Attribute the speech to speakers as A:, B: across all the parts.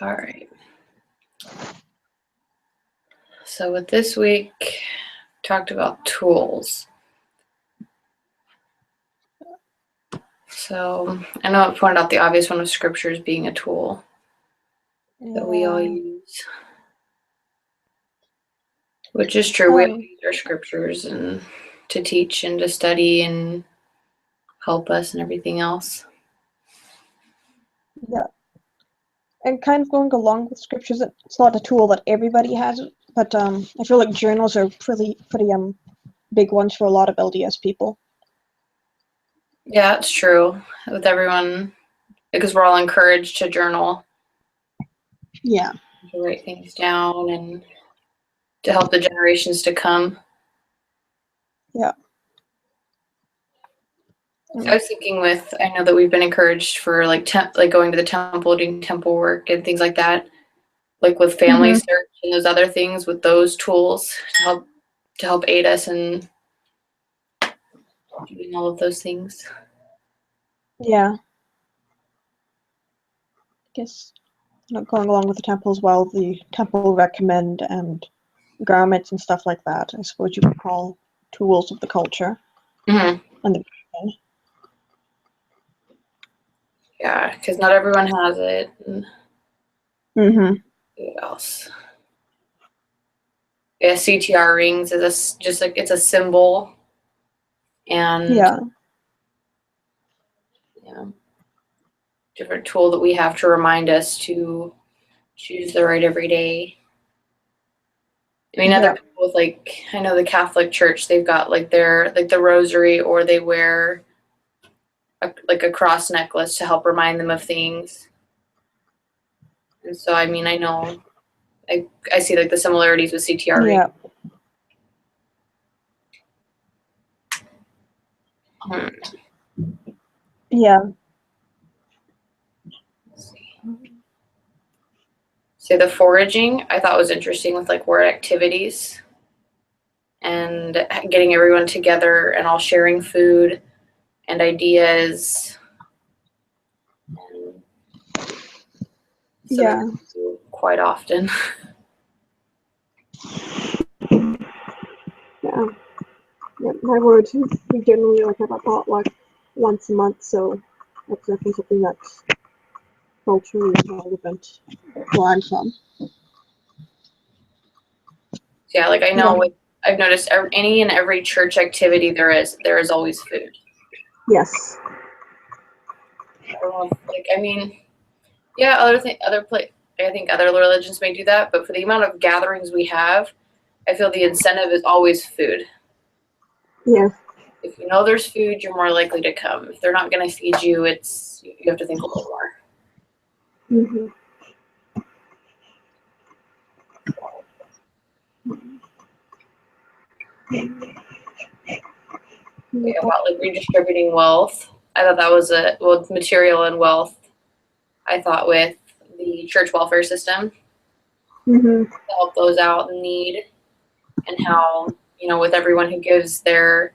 A: All right. So with this week, talked about tools. So I know I pointed out the obvious one of scriptures being a tool that we all use, which is true. We all use our scriptures and to teach and to study and help us and everything else.
B: Yeah. And kind of going along with scriptures, it's not a tool that everybody has, but I feel like journals are pretty big ones for a lot of LDS people.
A: Yeah, it's true. With everyone, because we're all encouraged to journal.
B: Yeah.
A: To write things down and to help the generations to come.
B: Yeah.
A: I was thinking I know that we've been encouraged for like going to the temple, doing temple work and things like that, like with family search and those other things with those tools to help aid us in doing all of those things.
B: Yeah. I guess going along with the temple as well, the temple recommend and garments and stuff like that, I suppose you could call tools of the culture.
A: Mm-hmm.
B: And
A: Yeah, because not everyone has it. And what else? Yeah, CTR rings is just like it's a symbol, and
B: yeah,
A: different tool that we have to remind us to choose the right every day. I mean, other people with I know the Catholic Church, they've got the rosary, or they wear a cross necklace to help remind them of things. And so, I mean, I know I see the similarities with CTR.
B: Yeah. Yeah.
A: So the foraging I thought was interesting with word activities and getting everyone together and all sharing food and ideas.
B: Yeah.
A: Quite often.
B: Yeah. Yeah, my word, we generally have a potluck once a month, so that's definitely something that's culturally relevant where I'm from.
A: Yeah, I know I've noticed any and every church activity there is always food.
B: Yes.
A: I mean, yeah, I think other religions may do that, but for the amount of gatherings we have, I feel the incentive is always food.
B: Yeah.
A: If you know there's food, you're more likely to come. If they're not going to feed you, you have to think a little more.
B: Mm-hmm.
A: Yeah, about redistributing wealth. I thought that was material and wealth. I thought with the church welfare system, to help those out in need, and how with everyone who gives their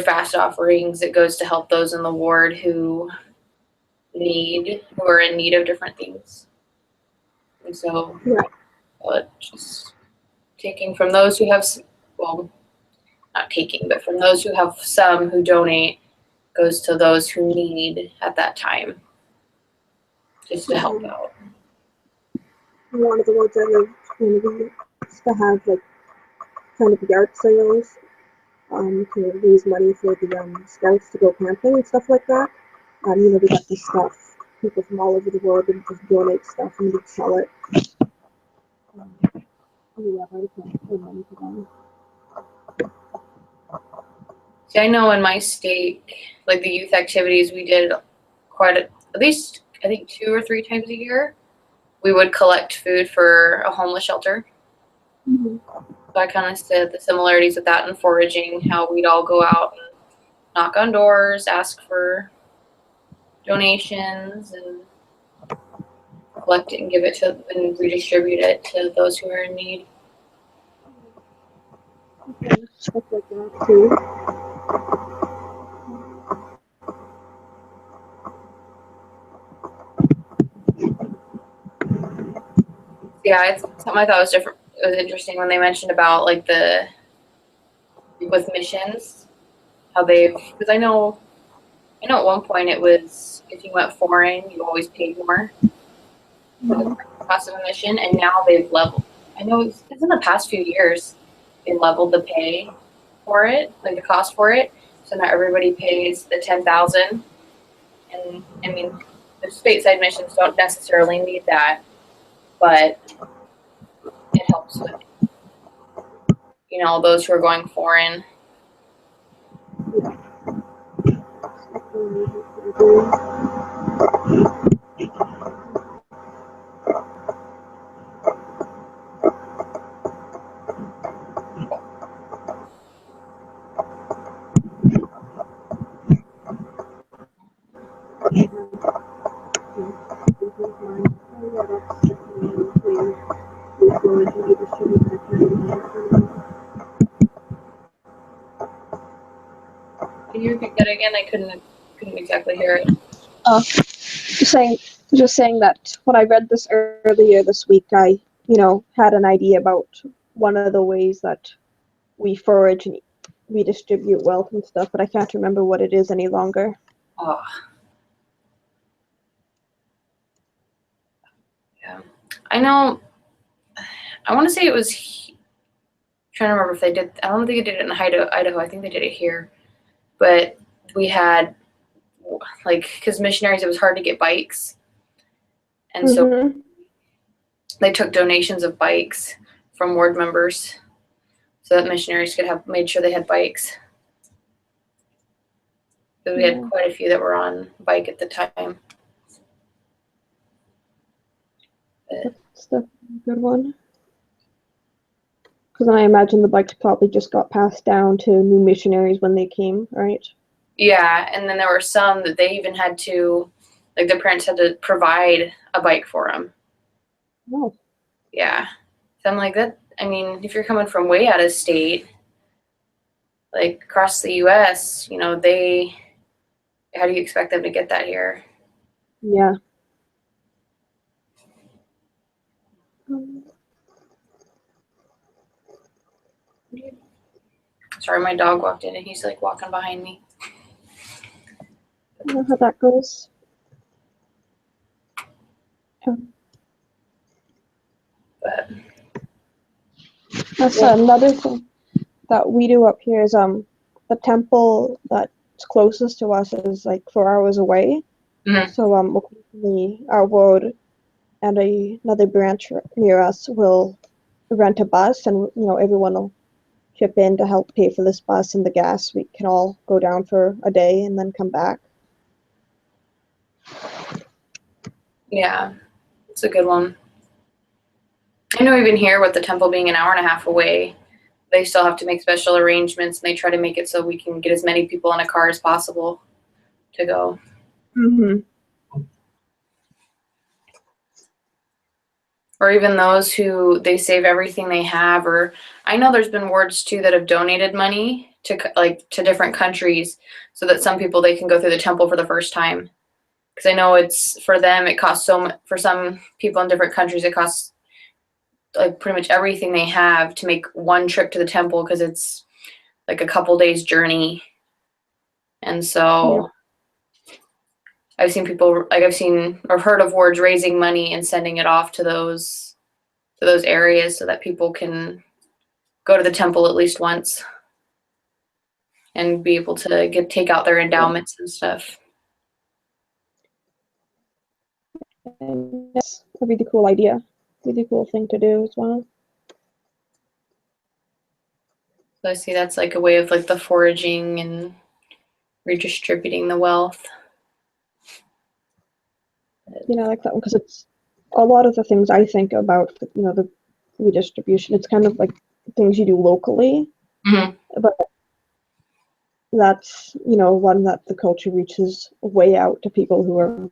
A: fast offerings, it goes to help those in the ward who are in need of different things. And so, just taking from those who have, well, not taking, but from those who have some who donate, goes to those who need at that time, just to help out.
B: One of the ones I love is to have kind of yard sales to raise money for the scouts to go camping and stuff like that. We got this stuff. People from all over the world and just donate stuff and we sell it. Money for them.
A: See, I know in my state, the youth activities we did at least I think 2 or 3 times a year. We would collect food for a homeless shelter. So I kind of said the similarities with that and foraging, how we'd all go out and knock on doors, ask for donations, and collect it and give it to and redistribute it to those who are in need.
B: Stuff like that too.
A: Yeah, it's something I thought was different. It was interesting when they mentioned about like with missions, how because I know at one point it was if you went foreign, you always paid more for the cost of admission, and now they've leveled. I know it's in the past few years they leveled the pay for it, like the cost for it. So now everybody pays the 10,000, and I mean the stateside missions don't necessarily need that, but it helps with those who are going foreign. Can you repeat that again? I couldn't exactly hear it.
B: Just saying that when I read this earlier this week, I, had an idea about one of the ways that we forage and redistribute wealth and stuff, but I can't remember what it is any longer.
A: Oh. Yeah. I know. I want to say it was. Trying to remember if they did. I don't think they did it in Idaho. I think they did it here. But we had, because missionaries, it was hard to get bikes. And so they took donations of bikes from ward members so that missionaries could made sure they had bikes. Because we had quite a few that were on bike at the time.
B: That's the good one. Because I imagine the bikes probably just got passed down to new missionaries when they came, right?
A: Yeah, and then there were some that they even had to, like their parents had to provide a bike for them.
B: Oh.
A: Yeah. So I'm like, that, I mean, if you're coming from way out of state, like across the US, how do you expect them to get that here?
B: Yeah.
A: Sorry, my dog walked in and he's like walking behind me.
B: I don't know how that goes.
A: But
B: that's another thing that we do up here is the temple that's closest to us is like 4 hours away.
A: mm-hmm.
B: So occasionally our ward and another branch near us will rent a bus, and everyone will chip in to help pay for this bus and the gas. We can all go down for a day and then come back.
A: Yeah, it's a good one. I know even here with the temple being an hour and a half away, they still have to make special arrangements, and they try to make it so we can get as many people in a car as possible to go.
B: Mm-hmm.
A: Or even those who they save everything they have, or I know there's been wards too that have donated money to different countries so that some people they can go through the temple for the first time. Because I know it's for them it costs so much. For some people in different countries it costs like pretty much everything they have to make one trip to the temple because it's like a couple days journey. And so I've seen people I've seen or heard of wards raising money and sending it off to those areas so that people can go to the temple at least once and be able to take out their endowments and stuff.
B: And that's a really cool idea. Really cool thing to do as well.
A: So I see that's like a way of like the foraging and redistributing the wealth.
B: I like that one because it's a lot of the things I think about, the redistribution. It's kind of like things you do locally, but that's, one that the culture reaches way out to people who are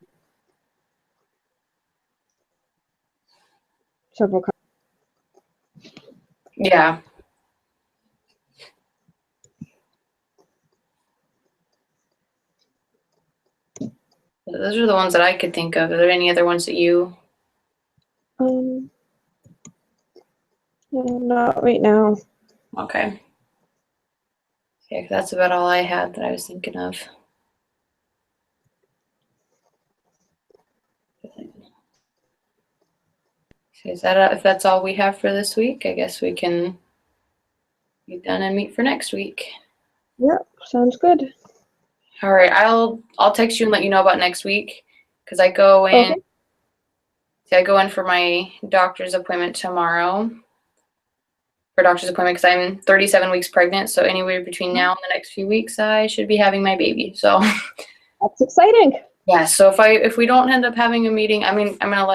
B: several countries.
A: Yeah. Those are the ones that I could think of. Are there any other ones that you?
B: Not right now.
A: Okay. Okay, that's about all I had that I was thinking of. So is that if that's all we have for this week, I guess we can be done and meet for next week.
B: Yep, sounds good.
A: All right, I'll text you and let you know about next week because I go in.
B: Okay.
A: See, I go in for my doctor's appointment tomorrow. For doctor's appointment because I'm 37 weeks pregnant. So anywhere between now and the next few weeks, I should be having my baby. So
B: That's exciting.
A: yeah. So if we don't end up having a meeting, I mean, I'm gonna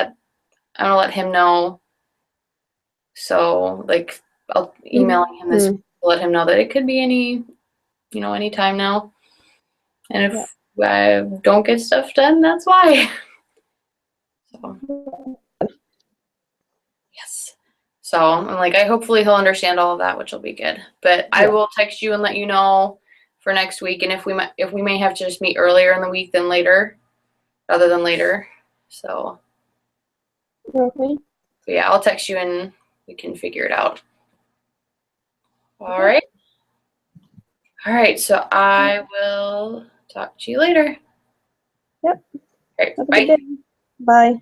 A: let him know. So like I'll emailing him this
B: Mhm.
A: to let him know that it could be any time now. And if I don't get stuff done, that's why. So yes. So I'm like, hopefully he'll understand all of that, which will be good. But I
B: Yeah.
A: will text you and let you know for next week, and if we may have to just meet earlier in the week than later, rather than later. So
B: Okay.
A: yeah, I'll text you and we can figure it out. All
B: Okay.
A: right. All right. So I will talk to you later.
B: Yep.
A: All right.
B: Have a
A: Bye.
B: good day. Bye.